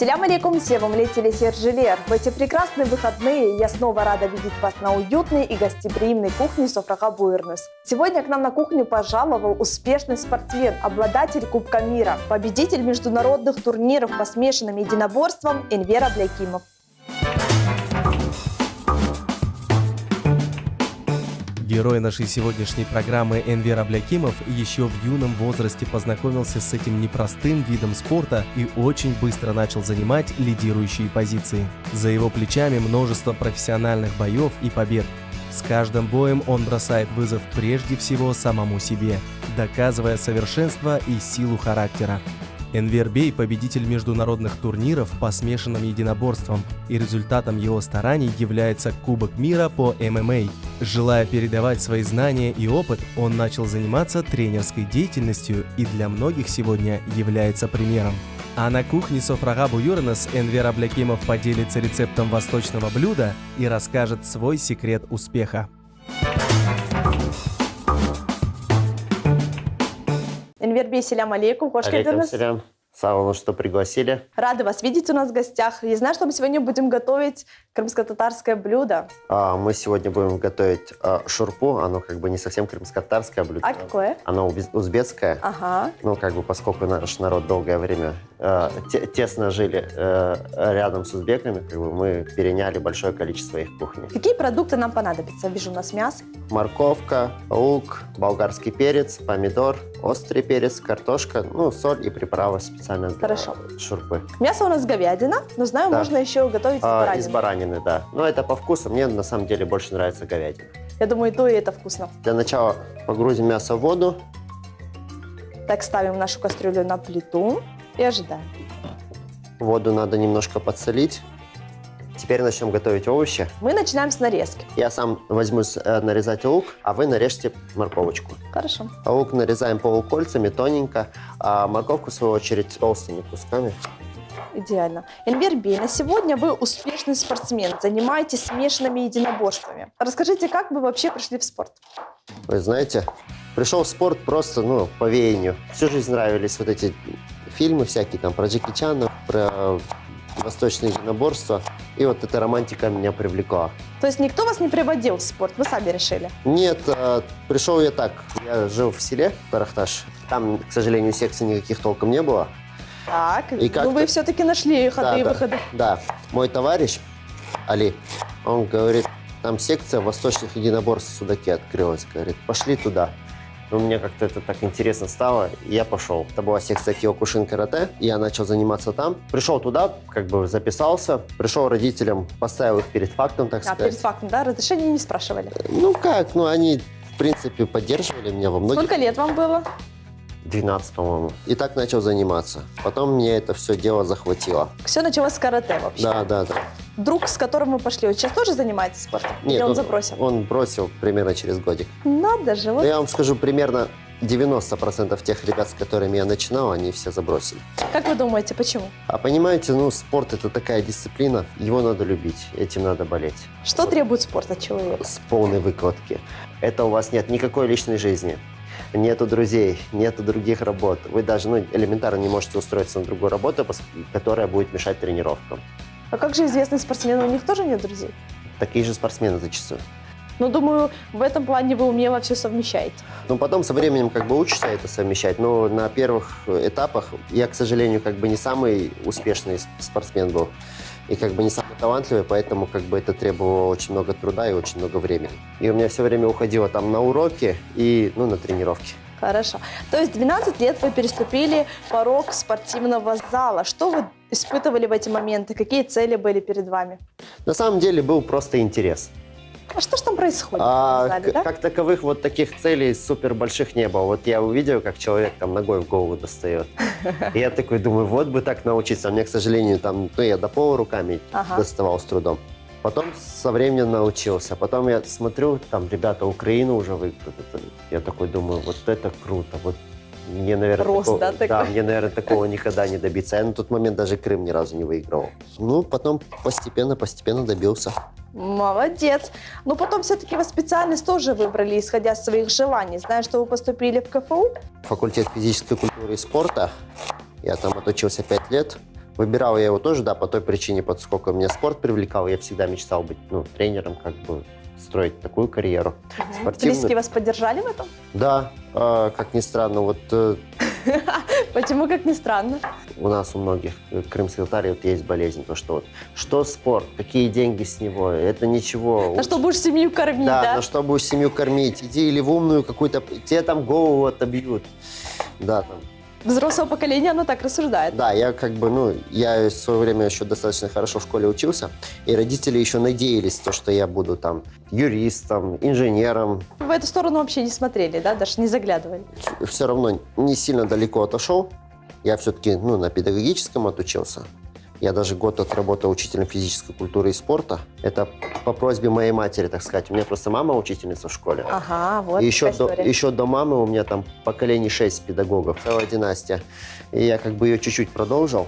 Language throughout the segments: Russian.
Селям алейкум, севам летели Сержелер. В эти прекрасные выходные я снова рада видеть вас на уютной и гостеприимной кухне Софраха Буйрнус. Сегодня к нам на кухню пожаловал успешный спортсмен, обладатель Кубка мира, победитель международных турниров по смешанным единоборствам Энвер Аблякимов. Герой нашей сегодняшней программы Энвер Аблякимов еще в юном возрасте познакомился с этим непростым видом спорта и очень быстро начал занимать лидирующие позиции. За его плечами множество профессиональных боев и побед. С каждым боем он бросает вызов прежде всего самому себе, доказывая совершенство и силу характера. Энвер Бей – победитель международных турниров по смешанным единоборствам, и результатом его стараний является Кубок мира по ММА. Желая передавать свои знания и опыт, он начал заниматься тренерской деятельностью и для многих сегодня является примером. А на кухне Софраха Буйрнус Энвер Аблякимов поделится рецептом восточного блюда и расскажет свой секрет успеха. Энвер Бей, селям алейкум. Алейкум селям. Сау, что пригласили. Рады вас видеть у нас в гостях. Я знаю, что мы сегодня будем готовить крымско-татарское блюдо. Мы сегодня будем готовить шурпу. Оно как бы не совсем крымско-татарское блюдо. А какое? Оно узбекское. Ага. Ну, как бы, поскольку наш народ долгое время тесно жили рядом с узбеками, как бы мы переняли большое количество их кухни. Какие продукты нам понадобятся? Вижу, у нас мясо. Морковка, лук, болгарский перец, помидор, острый перец, картошка, ну, соль и приправа специально для шурпы. Мясо у нас говядина, но знаю, да. Можно еще готовить из баранины. Из баранины, да. Но это по вкусу. Мне на самом деле больше нравится говядина. Я думаю, и то, и это вкусно. Для начала погрузим мясо в воду. Так, ставим нашу кастрюлю на плиту и ожидаем. Воду надо немножко подсолить. Теперь начнем готовить овощи. Мы начинаем с нарезки. Я сам возьмусь нарезать лук, а вы нарежьте морковочку. Хорошо. Лук нарезаем полукольцами, тоненько, а морковку, в свою очередь, толстыми кусками. Идеально. Энвер Бей, на сегодня вы успешный спортсмен, занимаетесь смешанными единоборствами. Расскажите, как вы вообще пришли в спорт? Вы знаете, пришел в спорт просто, по веянию. Всю жизнь нравились вот эти фильмы всякие, там, про Джеки Чана, про восточные единоборства. И вот эта романтика меня привлекла. То есть никто вас не приводил в спорт, вы сами решили? Нет, пришел я так. Я жил в селе Тарахташ. Там, к сожалению, секций никаких толком не было. Так, ну вы все-таки нашли ходы и выходы. Да, мой товарищ Али, он говорит, там секция восточных единоборств в Судаке открылась. Говорит, пошли туда. Мне как-то это так интересно стало, и я пошел. Это была секция Киокушин карате, и я начал заниматься там. Пришел туда, как бы записался, пришел родителям, поставил их перед фактом, так сказать. Перед фактом, да? Разрешения не спрашивали? Они, в принципе, поддерживали меня во многих... Сколько лет вам было? 12, по-моему. И так начал заниматься. Потом мне это все дело захватило. Все началось с карате вообще? Да. Друг, с которым вы пошли, он сейчас тоже занимается спортом? Нет, или он забросил? Он бросил примерно через годик. Надо же. Вот. Я вам скажу, примерно 90% тех ребят, с которыми я начинал, они все забросили. Как вы думаете, почему? А понимаете, спорт – это такая дисциплина, его надо любить, этим надо болеть. Что требует спорт от человека? С полной выкладки. Это у вас нет никакой личной жизни. Нету друзей, нету других работ. Вы даже элементарно не можете устроиться на другую работу, которая будет мешать тренировкам. А как же известные спортсмены, у них тоже нет друзей? Такие же спортсмены зачастую. Думаю, в этом плане вы умело все совмещаете. Потом со временем учишься это совмещать, но на первых этапах я, к сожалению, не самый успешный спортсмен был и не самый талантливый, поэтому это требовало очень много труда и очень много времени. И у меня все время уходило там на уроки и на тренировки. Хорошо. То есть 12 лет вы переступили порог спортивного зала. Что вы испытывали в эти моменты? Какие цели были перед вами? На самом деле был просто интерес. А что ж там происходит? Да? Как таковых таких целей супер больших не было. Я увидел, как человек там ногой в голову достает. И я такой думаю, вот бы так научиться. А мне, к сожалению, я до пола руками доставал с трудом. Потом со временем научился. Потом я смотрю, там ребята Украину уже выиграют. Я такой думаю, вот это круто. Мне, наверное, мне, наверное, такого никогда не добиться. Я на тот момент даже Крым ни разу не выигрывал. Потом постепенно добился. Молодец. Но потом все-таки вы специальность тоже выбрали, исходя из своих желаний. Знаю, что вы поступили в КФУ. Факультет физической культуры и спорта. Я там отучился 5 лет. Выбирал я его тоже, да, по той причине, поскольку меня спорт привлекал, я всегда мечтал быть, тренером, как бы строить такую карьеру спортивную. Близкие вас поддержали в этом? Да, как ни странно, вот Почему, как ни странно? у нас у многих крымских татар есть болезнь, то что что спорт, какие деньги с него, это ничего. На что будешь семью кормить, да? Да, на что будешь семью кормить, иди или в умную какую-то, тебе там голову отобьют, да, там. Взрослое поколение, оно так рассуждает. Да, я я в свое время еще достаточно хорошо в школе учился, и родители еще надеялись, что я буду там юристом, инженером. В эту сторону вообще не смотрели, да, даже не заглядывали? Все равно не сильно далеко отошел. Я все-таки на педагогическом отучился. Я даже год отработал учителем физической культуры и спорта. Это по просьбе моей матери, так сказать. У меня просто мама учительница в школе. Ага, вот И история. еще до мамы у меня там поколений 6 педагогов, целая династия. И я ее чуть-чуть продолжил.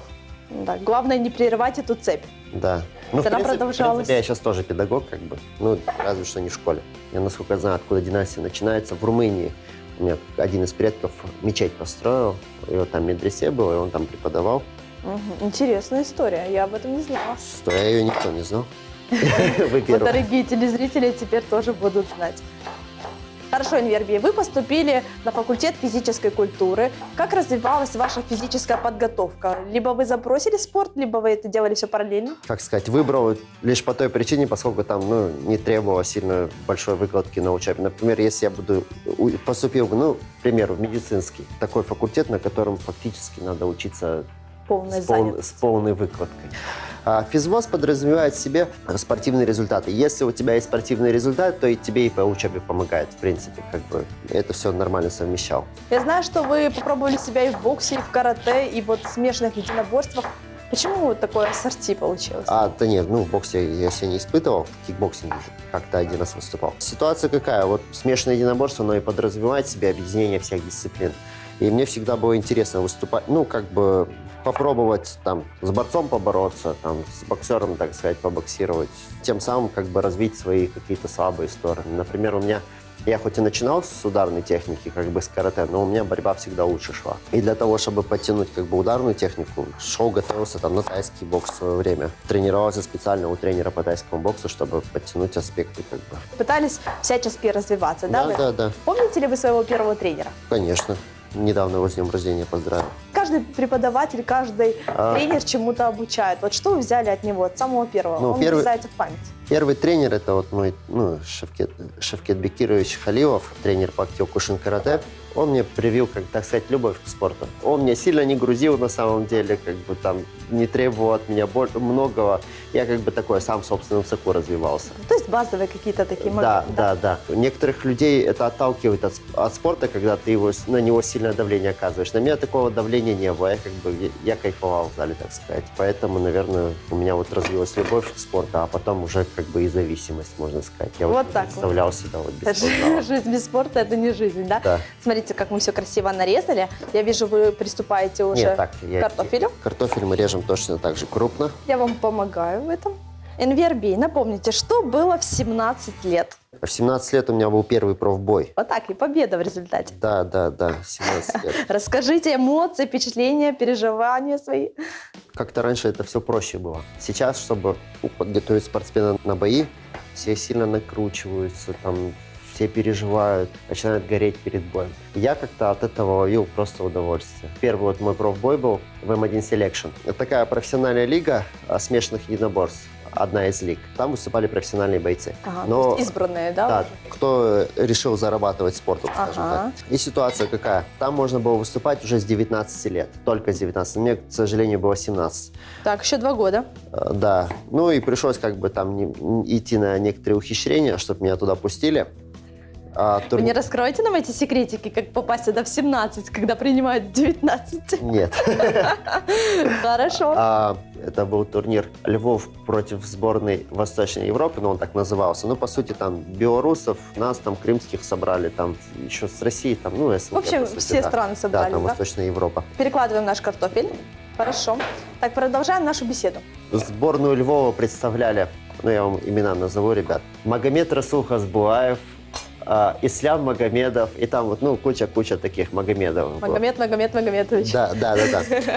Да, главное не прерывать эту цепь. Да. Она продолжалась. В принципе, я сейчас тоже педагог, разве что не в школе. Я, насколько знаю, откуда династия начинается, в Румынии. У меня один из предков мечеть построил, его там медресе было, и он там преподавал. Угу. Интересная история, я об этом не знала. Что ее никто не знал. Вот дорогие телезрители теперь тоже будут знать. Хорошо, Энвербий, вы поступили на факультет физической культуры. Как развивалась ваша физическая подготовка? Либо вы забросили спорт, либо вы это делали все параллельно? Как сказать, выбрал лишь по той причине, поскольку там не требовало сильно большой выкладки на учебе. Например, если я поступил, к примеру, в медицинский, такой факультет, на котором фактически надо учиться с полной выкладкой. Физвоз подразумевает в себе спортивные результаты. Если у тебя есть спортивный результат, то и тебе и по учебе помогает, в принципе. Это все нормально совмещал. Я знаю, что вы попробовали себя и в боксе, и в карате, и вот в смешанных единоборствах. Почему вот такое ассорти получилось? Да нет, в боксе я себя не испытывал, в кикбоксинге как-то один раз выступал. Ситуация какая? Вот смешанное единоборство, оно и подразумевает в себе объединение всех дисциплин. И мне всегда было интересно выступать, попробовать там с борцом побороться, там с боксером, так сказать, побоксировать, тем самым развить свои какие-то слабые стороны. Например, я хоть и начинал с ударной техники, с карате, но у меня борьба всегда лучше шла. И для того, чтобы подтянуть ударную технику, готовился на тайский бокс в свое время. Тренировался специально у тренера по тайскому боксу, чтобы подтянуть аспекты. Пытались всячески развиваться, да? Да. Помните ли вы своего первого тренера? Конечно. Недавно его с днем рождения поздравил. Каждый преподаватель, каждый тренер чему-то обучает. Вот что вы взяли от него, от самого первого? Он врезается в память. Первый тренер – это мой Шевкет Бекирович Халилов, тренер по Киокушин карате. Он мне привил, так сказать, любовь к спорту. Он меня сильно не грузил на самом деле, не требовал от меня многого. Я такой сам в собственном соку развивался. То есть базовые какие-то такие моменты. Да. Некоторых людей это отталкивает от спорта, когда ты на него сильное давление оказываешь. На меня такого давления не было. Я кайфовал в зале, так сказать. Поэтому, наверное, у меня развилась любовь к спорту, а потом уже и зависимость, можно сказать. Я вот так представлял себя без спорта. Жизнь без спорта – это не жизнь, да? Да. Смотрите, как мы все красиво нарезали. Я вижу, вы приступаете уже к картофелю. Картофель мы режем точно так же крупно. Я вам помогаю в этом. Энвербий, напомните, что было в 17 лет? В 17 лет у меня был первый профбой. Вот так, и победа в результате. Да, 17 лет. Расскажите эмоции, впечатления, переживания свои. Как-то раньше это все проще было. Сейчас, чтобы подготовить спортсмена на бои, все сильно накручиваются, все переживают, начинают гореть перед боем. Я как-то от этого ловил просто удовольствие. Первый мой профбой был в М1 Selection. Это такая профессиональная лига смешанных единоборств. Одна из лиг. Там выступали профессиональные бойцы. То есть избранные, да? Да, кто решил зарабатывать спортом, скажем так. И ситуация какая? Там можно было выступать уже с 19 лет. Только с 19. Мне, к сожалению, было 17. Так, еще 2 года. Да. И пришлось идти на некоторые ухищрения, чтобы меня туда пустили. Вы не раскроете нам эти секретики, как попасть сюда в 17, когда принимают 19? Нет. Хорошо. Это был турнир Львов против сборной Восточной Европы, он так назывался. По сути, белорусов, нас, крымских собрали, еще с России, СНГ. В общем, все страны собрали, да? Восточная Европа. Перекладываем наш картофель. Хорошо. Так, продолжаем нашу беседу. Сборную Львова представляли, я вам имена назову, ребят. Магомед Расул Хасбулаев, Ислам Магомедов, и там вот, ну, куча таких Магомедов. Магомед Магомедович. Да.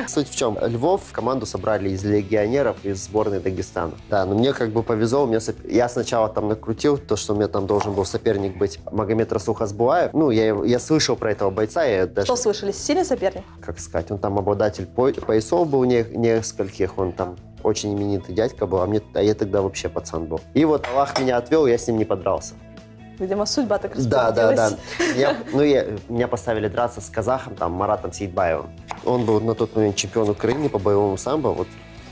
Суть в чем? Львов команду собрали из легионеров, из сборной Дагестана. Да, но мне как бы повезло, я сначала там накрутил то, что у меня там должен был соперник быть Магомед Расул Хасбулаев. Ну, я слышал про этого бойца. Что слышали? Сильный соперник? Как сказать, он там обладатель поясов был нескольких, он там очень именитый дядька был, а я тогда вообще пацан был. И вот Аллах меня отвел, я с ним не подрался. Видимо, судьба так распорядилась. Да. Меня поставили драться с казахом, там, Маратом Сейдбаевым. Он был на тот момент чемпион Украины по боевому самбо. Вот.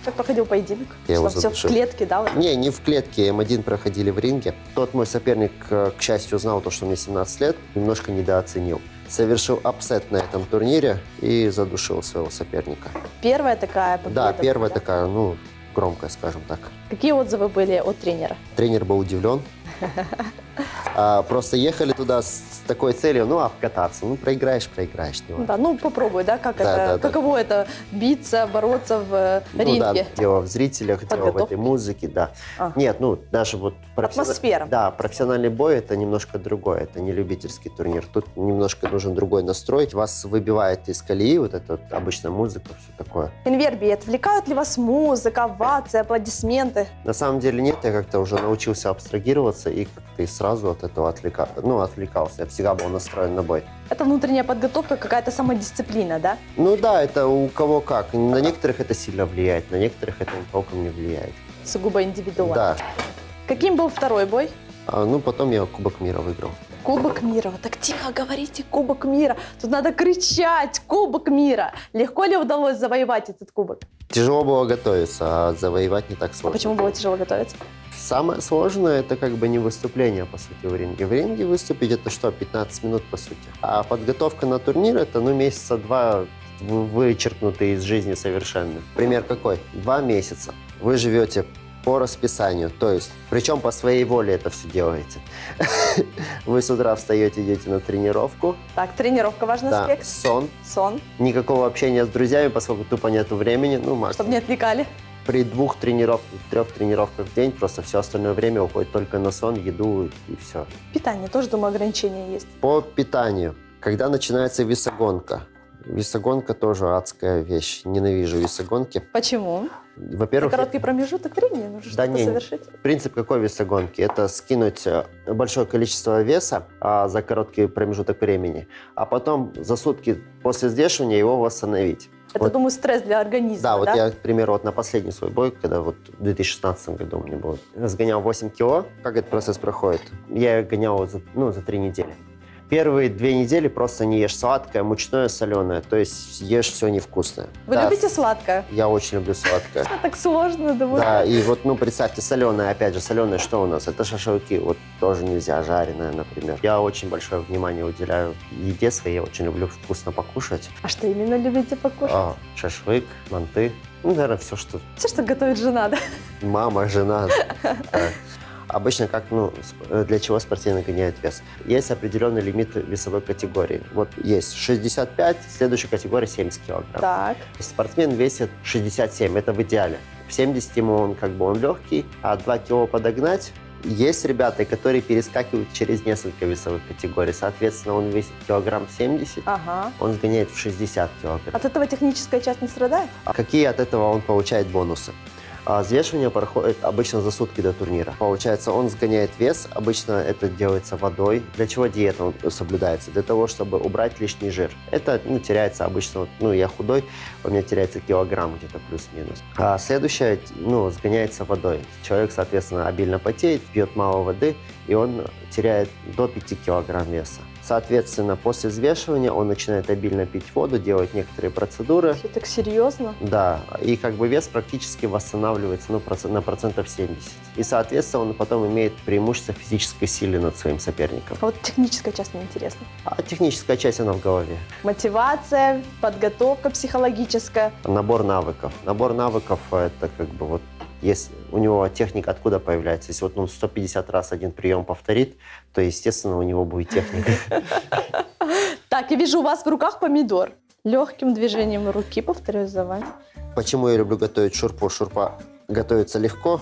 Как проходил поединок? Я его все в клетке, да? Вот? Не в клетке, М1 проходили в ринге. Тот мой соперник, к счастью, узнал то, что мне 17 лет, немножко недооценил. Совершил апсет на этом турнире и задушил своего соперника. Первая такая победа? Да, первая такая, ну, громкая, скажем так. Какие отзывы были от тренера? Тренер был удивлен. Просто ехали туда с такой целью, ну, обкататься. Ну, проиграешь. Да, ну, попробуй, да, каково это биться, бороться в ринге? Ну, да, дело в зрителях, дело в этой музыке, да. Нет, ну, даже вот... Атмосфера. Да, профессиональный бой — это немножко другое, это не любительский турнир. Тут немножко нужен другой настрой. Вас выбивает из колеи вот эта вот обычная музыка, все такое. Инверби, отвлекают ли вас музыка, овации, аплодисменты? На самом деле нет, я как-то уже научился абстрагироваться и как-то и сразу от этого отвлекался. Я всегда был настроен на бой. Это внутренняя подготовка, какая-то самодисциплина, да? Ну да, это у кого как. На некоторых это сильно влияет, на некоторых это толком не влияет. Сугубо индивидуально. Да. Каким был второй бой? Ну, потом я Кубок мира выиграл. Кубок мира. Вот так тихо говорите, Кубок мира. Тут надо кричать, Кубок мира. Легко ли удалось завоевать этот кубок? Тяжело было готовиться, а завоевать не так сложно. А почему было тяжело готовиться? Самое сложное — это как бы не выступление, по сути, в ринге. В ринге выступить — это что, 15 минут, по сути. А подготовка на турнир — это, ну, месяца 2 вычеркнутые из жизни совершенно. Пример какой? 2 месяца. Вы живете по расписанию, то есть, причем по своей воле это все делаете. Вы с утра встаете, идете на тренировку. Так, тренировка важный аспект. Сон. Никакого общения с друзьями, поскольку тупо нету времени. Ну, максимум. Чтобы не отвлекали. При 2 тренировках, 3 тренировках в день просто все остальное время уходит только на сон, еду и все. Питание тоже, думаю, ограничения есть. По питанию. Когда начинается весогонка. Весогонка тоже адская вещь. Ненавижу весогонки. Почему? Во-первых... За короткий промежуток времени нужно что-то совершить? Принцип какой весогонки? Это скинуть большое количество веса за короткий промежуток времени, а потом за сутки после взвешивания его восстановить. Это, думаю, стресс для организма, да? Вот я, к примеру, вот на последний свой бой, когда вот в 2016 году у меня был, сгонял 8 кило. Как этот процесс проходит? Я гонял за 3 недели. Первые 2 недели просто не ешь сладкое, мучное, соленое. То есть ешь все невкусное. Вы любите сладкое? Я очень люблю сладкое. Так сложно, думаю. Да, и вот, представьте, соленое, опять же, соленое что у нас? Это шашлыки, вот тоже нельзя, жареное, например. Я очень большое внимание уделяю еде своей, я очень люблю вкусно покушать. А что именно любите покушать? Шашлык, манты, наверное, все, что... Все, что готовит жена, да? Мама, жена. Обычно для чего спортсмены гоняют вес? Есть определенный лимит весовой категории. Вот есть 65, следующая категория 70 килограмм. Так. Спортсмен весит 67, это в идеале. В 70 ему он легкий, а 2 кило подогнать. Есть ребята, которые перескакивают через несколько весовых категорий. Соответственно, он весит килограмм 70, он сгоняет в 60 килограмм. От этого техническая часть не страдает? А какие от этого он получает бонусы? Взвешивание проходит обычно за сутки до турнира. Получается, он сгоняет вес, обычно это делается водой. Для чего диета соблюдается? Для того, чтобы убрать лишний жир. Это теряется обычно, я худой, у меня теряется килограмм где-то плюс-минус. А следующее, сгоняется водой. Человек, соответственно, обильно потеет, пьет мало воды, и он теряет до 5 килограмм веса. Соответственно, после взвешивания он начинает обильно пить воду, делать некоторые процедуры. Все так серьезно? Да, и вес практически восстанавливается на процентов 70. И, соответственно, он потом имеет преимущество физической силы над своим соперником. А вот техническая часть мне интересна. А техническая часть, она в голове. Мотивация, подготовка психологическая. Набор навыков. Набор навыков – это если у него техника откуда появляется? Если он 150 раз один прием повторит, то, естественно, у него будет техника. Так, я вижу у вас в руках помидор. Легким движением руки повторяю за вами. Почему я люблю готовить шурпу? Шурпа готовится легко,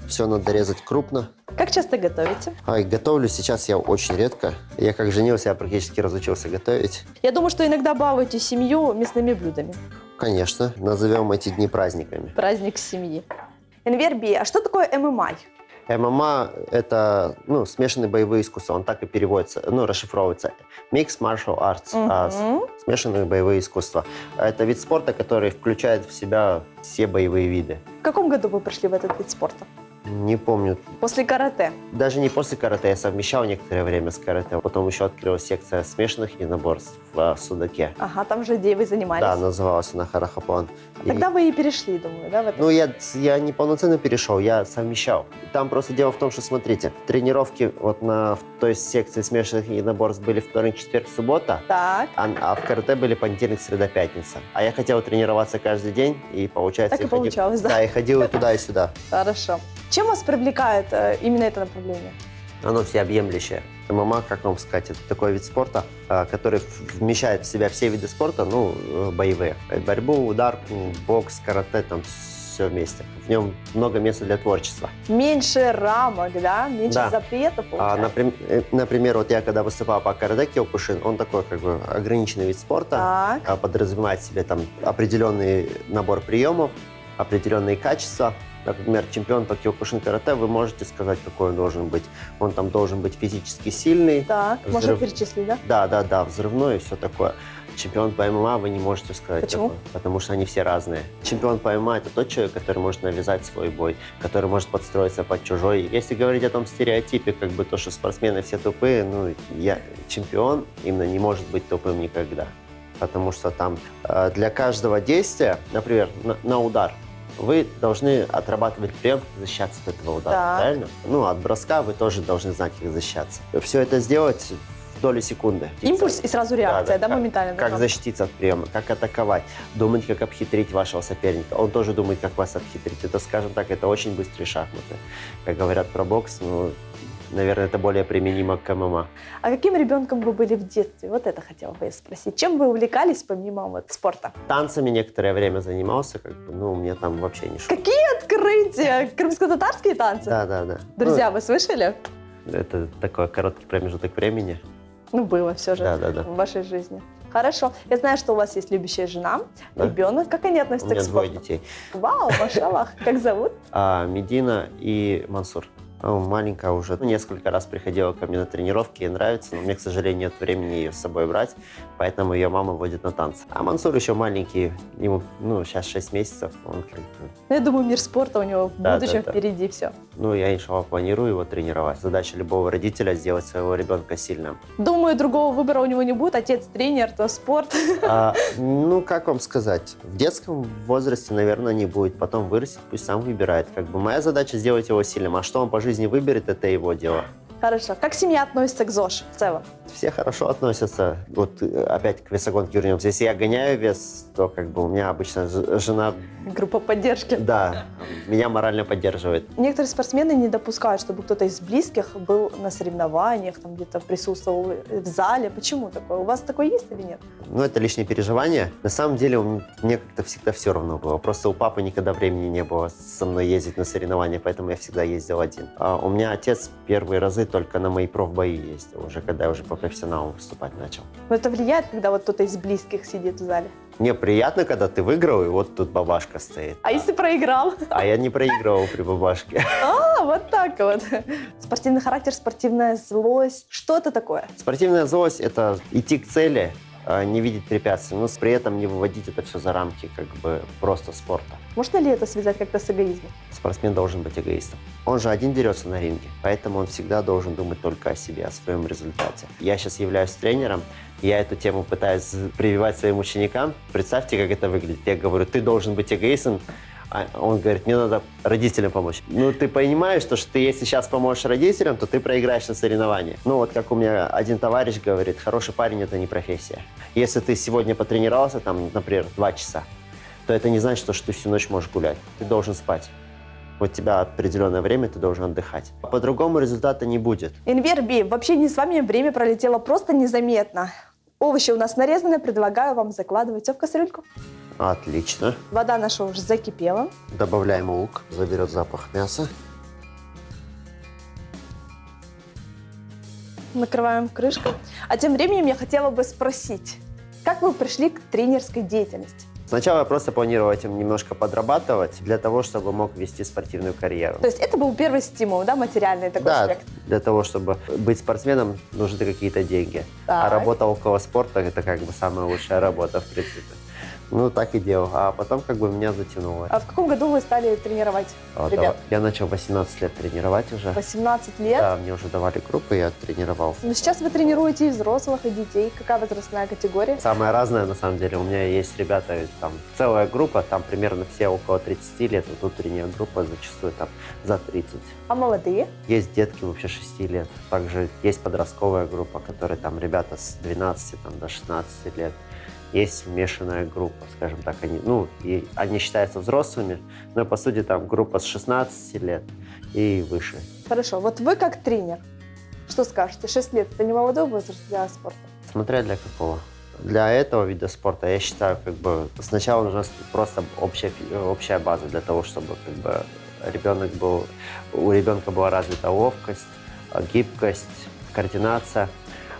Все надо резать крупно. Как часто готовите? Готовлю сейчас я очень редко. Я как женился, я практически разучился готовить. Я думаю, что иногда балуете семью мясными блюдами. Конечно, назовем эти дни праздниками. Праздник семьи. Энвер Би, а что такое ММА? ММА – это смешанные боевые искусства, он так и переводится, расшифровывается. Mixed Martial Arts, смешанные боевые искусства. Это вид спорта, который включает в себя все боевые виды. В каком году вы пришли в этот вид спорта? Не помню. После карате? Даже не после карате, я совмещал некоторое время с карате. Потом еще открылась секция смешанных единоборств в Судаке. Ага, там же где вы занимались? Да, называлась она Харахаплан. Тогда вы и перешли, думаю, да? В это? Я не полноценно перешел, я совмещал. Там просто дело в том, что, смотрите, тренировки вот в той секции смешанных единоборств были вторник, четверг, суббота. Так. А в карате были понедельник, среда, пятница. А я хотел тренироваться каждый день, и получается... Так и получалось, да? Да, и ходил и туда, и сюда. Хорошо. Чем вас привлекает именно это направление? Оно всеобъемлющее. ММА, как вам сказать, это такой вид спорта, который вмещает в себя все виды спорта, боевые. Борьбу, удар, бокс, карате, там все вместе. В нем много места для творчества. Меньше рамок, да? Меньше запретов, получается? Например, вот я когда выступал по карате Киокушин, он такой как бы ограниченный вид спорта, подразумевает в себе там определенный набор приемов, определенные качества. Например, чемпион по Киокушин карате, вы можете сказать, какой он должен быть. Он там должен быть физически сильный. Так, можно перечислить, да? Да, взрывной и все такое. Чемпион по ММА вы не можете сказать. Почему? Такое, потому что они все разные. Чемпион по ММА – это тот человек, который может навязать свой бой, который может подстроиться под чужой. Если говорить о том стереотипе, как бы то, что спортсмены все тупые, чемпион именно не может быть тупым никогда. Потому что там для каждого действия, например, на удар, вы должны отрабатывать прием, как защищаться от этого удара, да. Правильно? От броска вы тоже должны знать, как защищаться. Все это сделать в доли секунды. Импульс и сразу реакция, да, моментально? Как защититься от приема, как атаковать, думать, как обхитрить вашего соперника. Он тоже думает, как вас обхитрить. Это, скажем так, это очень быстрые шахматы. Как говорят про бокс, наверное, это более применимо к ММА. А каким ребенком вы были в детстве? Вот это хотела бы я спросить. Чем вы увлекались помимо спорта? Танцами некоторое время занимался, мне там вообще не шло. Какие открытия? Крымско-татарские танцы? Да. Друзья, вы слышали? Это такой короткий промежуток времени. Было все же Да. в вашей жизни. Хорошо. Я знаю, что у вас есть любящая жена, ребенок. Как они относятся к спорту? У меня 2 детей. Вау, машаллах. Как зовут? Медина и Мансур. Маленькая уже несколько раз приходила ко мне на тренировки, ей нравится, но мне, к сожалению, нет времени ее с собой брать, поэтому ее мама водит на танцы. А Мансур еще маленький, ему сейчас 6 месяцев, он как бы... Я думаю, мир спорта у него в будущем впереди все. Я, иншаллах, планирую его тренировать. Задача любого родителя – сделать своего ребенка сильным. Думаю, другого выбора у него не будет. Отец тренер, то спорт. Как вам сказать? В детском возрасте, наверное, не будет. Потом вырастет, пусть сам выбирает. Моя задача – сделать его сильным. А что он по жизни выберет, это его дело. Хорошо. Как семья относится к ЗОЖ в целом? Все хорошо относятся. Опять к весогонке вернемся. Если я гоняю вес, то у меня обычно жена... Группа поддержки. Да, меня морально поддерживает. Некоторые спортсмены не допускают, чтобы кто-то из близких был на соревнованиях, там где-то присутствовал в зале. Почему такое? У вас такое есть или нет? Это лишние переживания. На самом деле, мне как-то всегда все равно было. Просто у папы никогда времени не было со мной ездить на соревнования, поэтому я всегда ездил один. У меня отец первые разы только на мои профбои ездил, уже когда я уже по профессионалу выступать начал. Но это влияет, когда кто-то из близких сидит в зале? Мне приятно, когда ты выиграл, и вот тут бабашка стоит. А если проиграл? А я не проигрывал при бабашке. Вот так вот. Спортивный характер, спортивная злость. Что это такое? Спортивная злость – это идти к цели, не видеть препятствий, но при этом не выводить это все за рамки просто спорта. Можно ли это связать как-то с эгоизмом? Спортсмен должен быть эгоистом. Он же один дерется на ринге, поэтому он всегда должен думать только о себе, о своем результате. Я сейчас являюсь тренером, я эту тему пытаюсь прививать своим ученикам. Представьте, как это выглядит. Я говорю, ты должен быть эгоистом. А он говорит, мне надо родителям помочь. Ты понимаешь, что ты если сейчас поможешь родителям, то ты проиграешь на соревнованиях. Как у меня один товарищ говорит, хороший парень – это не профессия. Если ты сегодня потренировался, например, 2 часа, то это не значит, что ты всю ночь можешь гулять. Ты должен спать. У тебя определенное время, ты должен отдыхать. По-другому результата не будет. Энвер Би, в общении с вами время пролетело просто незаметно. Овощи у нас нарезаны, предлагаю вам закладывать все в кастрюльку. Отлично. Вода наша уже закипела. Добавляем лук, заберет запах мяса. Накрываем крышкой. А тем временем я хотела бы спросить, как вы пришли к тренерской деятельности? Сначала я просто планировал этим немножко подрабатывать для того, чтобы мог вести спортивную карьеру. То есть это был первый стимул, да, материальный такой аспект? Для того, чтобы быть спортсменом, нужны какие-то деньги. Так. А работа около спорта – это как бы самая лучшая работа, в принципе. Ну, так и делал. А потом как бы меня затянуло. А в каком году вы стали тренировать ребят? Я начал 18 лет тренировать уже. 18 лет? Да, мне уже давали группы, я тренировал. Но сейчас вы тренируете и взрослых, и детей. Какая возрастная категория? Самое разное, на самом деле. У меня есть ребята, там целая группа, там примерно все около 30 лет. Вот утренняя группа зачастую там за 30. А молодые? Есть детки вообще 6 лет. Также есть подростковая группа, которые там ребята с 12 там, до 16 лет. Есть смешанная группа, скажем так. Они считаются взрослыми, но по сути там группа с 16 лет и выше. Хорошо. Вот вы как тренер, что скажете? 6 лет – это не молодой возраст для спорта? Смотря для какого. Для этого вида спорта, я считаю, как бы сначала нужна просто общая база для того, чтобы как бы у ребенка была развита ловкость, гибкость, координация.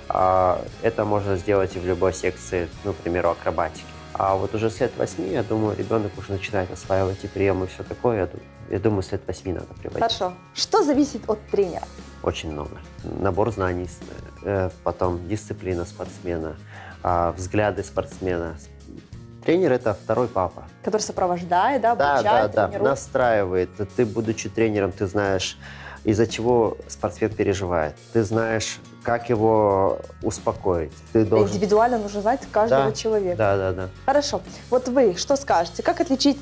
Это можно сделать и в любой секции, к примеру, акробатики. А вот уже с лет 8, я думаю, ребенок уже начинает осваивать и приемы, и все такое. Я думаю, с лет 8 надо приводить. Хорошо. Что зависит от тренера? Очень много. Набор знаний, потом дисциплина спортсмена, взгляды спортсмена. Тренер – это второй папа. Который сопровождает, обучает, тренирует. Настраивает. Ты, будучи тренером, ты знаешь, из-за чего спортсмен переживает. Ты знаешь, как его успокоить. Индивидуально нужно знать каждого человека. Да. Хорошо. Вот вы что скажете? Как отличить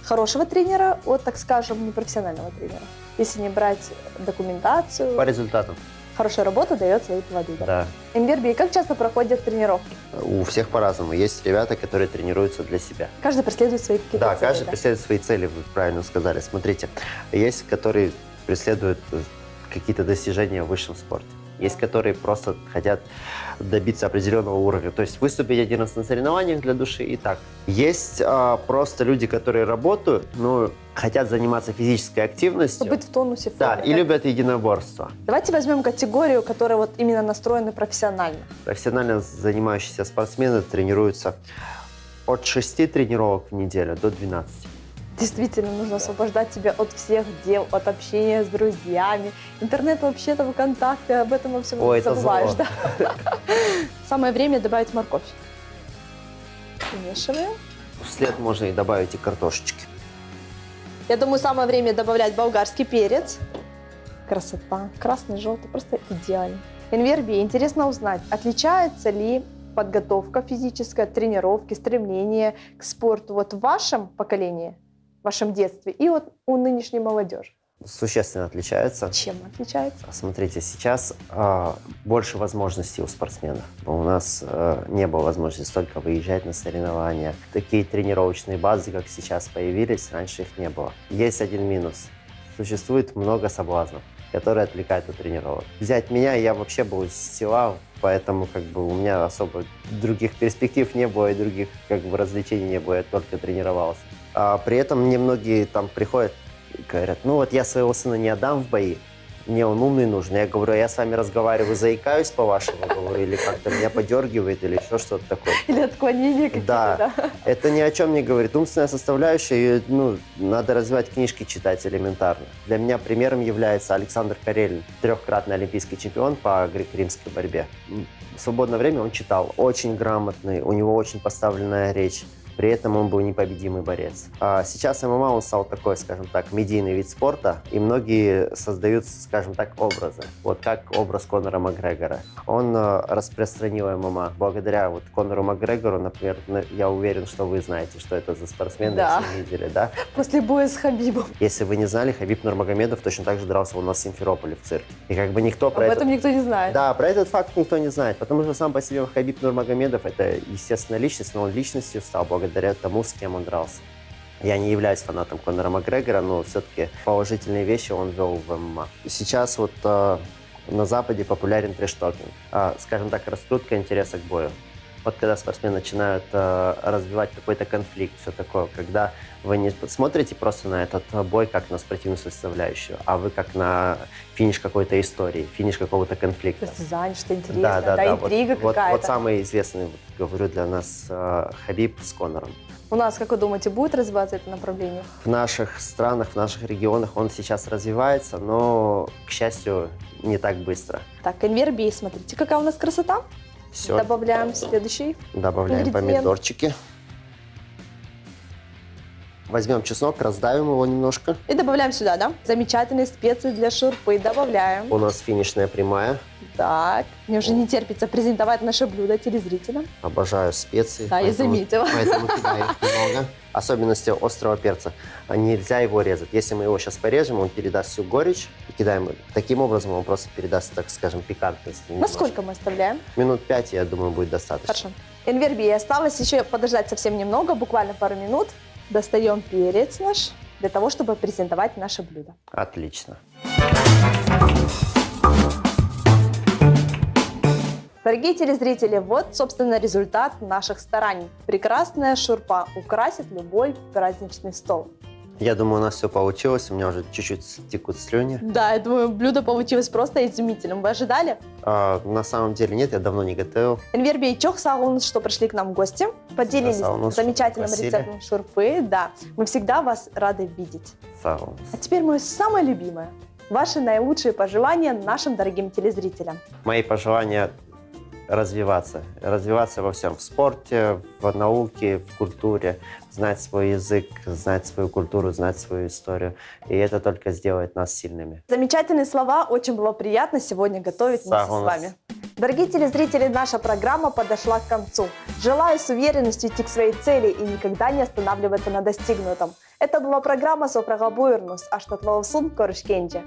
хорошего тренера от, так скажем, непрофессионального тренера? Если не брать документацию. По результатам. Хорошая работа дает свои плоды. Да. Энвербий, как часто проходят тренировки? У всех по-разному. Есть ребята, которые тренируются для себя. Каждый преследует свои какие-то цели. Да, каждый преследует свои цели, вы правильно сказали. Смотрите, есть, которые преследуют какие-то достижения в высшем спорте. Есть, которые просто хотят добиться определенного уровня. То есть выступить один раз на соревнованиях для души и так. Есть просто люди, которые работают, но хотят заниматься физической активностью. Чтобы быть в тонусе, в форме. Да, да? И любят единоборство. Давайте возьмем категорию, которая вот именно настроена профессионально. Профессионально занимающиеся спортсмены тренируются от 6 тренировок в неделю до 12. Действительно, нужно освобождать себя от всех дел, от общения с друзьями. Интернет вообще-то, ВКонтакте, об этом во всем забываешь. Да? Самое время добавить морковь. Смешиваем. Вслед можно и добавить и картошечки. Я думаю, самое время добавлять болгарский перец. Красота. Красный, желтый, просто идеально. Энвербий, интересно узнать, отличается ли подготовка физическая, тренировки, стремление к спорту вот в вашем поколении, в вашем детстве и вот у нынешней молодежи? Существенно отличается. Чем отличается? Смотрите, сейчас больше возможностей у спортсменов. У нас не было возможности столько выезжать на соревнования. Такие тренировочные базы, как сейчас появились, раньше их не было. Есть один минус. Существует много соблазнов, которые отвлекают от тренировок. Взять меня, я вообще был из села, поэтому как бы у меня особо других перспектив не было и других как бы развлечений не было, я только тренировался. А при этом мне многие там приходят и говорят, ну вот я своего сына не отдам в бои, мне он умный нужен. Я говорю, я с вами разговариваю, заикаюсь по-вашему, говорю, или как-то меня подергивает, или еще что-то такое. Или отклонение какие-то, да. Это ни о чем не говорит. Умственная составляющая, надо развивать, книжки читать элементарно. Для меня примером является Александр Карелин, 3-кратный олимпийский чемпион по греко-римской борьбе. В свободное время он читал, очень грамотный, у него очень поставленная речь. При этом он был непобедимый борец. А сейчас ММА, он стал такой, скажем так, медийный вид спорта, и многие создают, скажем так, образы. Вот как образ Конора Макгрегора. Он распространил ММА. Благодаря вот Конору Макгрегору, например, я уверен, что вы знаете, что это за спортсмен, да. Все видели, да? После боя с Хабибом. Если вы не знали, Хабиб Нурмагомедов точно так же дрался у нас в Симферополе в цирке. И как бы никто про это... Об этом никто не знает. Да, про этот факт никто не знает, потому что сам по себе Хабиб Нурмагомедов это, естественно, личность, но он личностью стал благодаря тому, с кем он дрался. Я не являюсь фанатом Конора Макгрегора, но все-таки положительные вещи он вел в ММА. Сейчас вот на Западе популярен трэш-токинг. Скажем так, раскрутка интереса к бою. Вот когда спортсмены начинают развивать какой-то конфликт, все такое, когда вы не смотрите просто на этот бой как на спортивную составляющую, а вы как на финиш какой-то истории, финиш какого-то конфликта. Состязание, что интересно, да, интрига какая-то. Вот самый известный, говорю, для нас Хабиб с Конором. У нас, как вы думаете, будет развиваться это направление? В наших странах, в наших регионах он сейчас развивается, но, к счастью, не так быстро. Так, Энвер Бей, смотрите, какая у нас красота. Все. Добавляем следующий. Добавляем ингредиент. помидорчики. Возьмем чеснок, раздавим его немножко. И добавляем сюда, да? Замечательные специи для шурпы добавляем. У нас финишная прямая. Так, мне уже не терпится презентовать наше блюдо телезрителям. Обожаю специи. Да, я заметила. Поэтому кидаю их немного. Особенности острого перца. Нельзя его резать. Если мы его сейчас порежем, он передаст всю горечь. И кидаем таким образом, он просто передаст, так скажем, пикантность. Насколько мы оставляем? Минут 5, я думаю, будет достаточно. Хорошо. Энвер Бей, осталось еще подождать совсем немного, буквально пару минут. Достаем перец наш для того, чтобы презентовать наше блюдо. Отлично. Дорогие телезрители, вот, собственно, результат наших стараний. Прекрасная шурпа украсит любой праздничный стол. Я думаю, у нас все получилось. У меня уже чуть-чуть текут слюни. Да, я думаю, блюдо получилось просто изумительным. Вы ожидали? На самом деле нет, я давно не готовил. Энвер Бей, чох саулнус, что пришли к нам в гости, поделились замечательным рецептом шурпы. Да, мы всегда вас рады видеть. Саунус. А теперь мое самое любимое. Ваши наилучшие пожелания нашим дорогим телезрителям. Мои пожелания развиваться. Развиваться во всем. В спорте, в науке, в культуре. Знать свой язык, знать свою культуру, знать свою историю. И это только сделает нас сильными. Замечательные слова. Очень было приятно сегодня готовить вместе с вами. Дорогие телезрители, наша программа подошла к концу. Желаю с уверенностью идти к своей цели и никогда не останавливаться на достигнутом. Это была программа «Софрага Буйрнус», а что твоего сын Корышкенджи.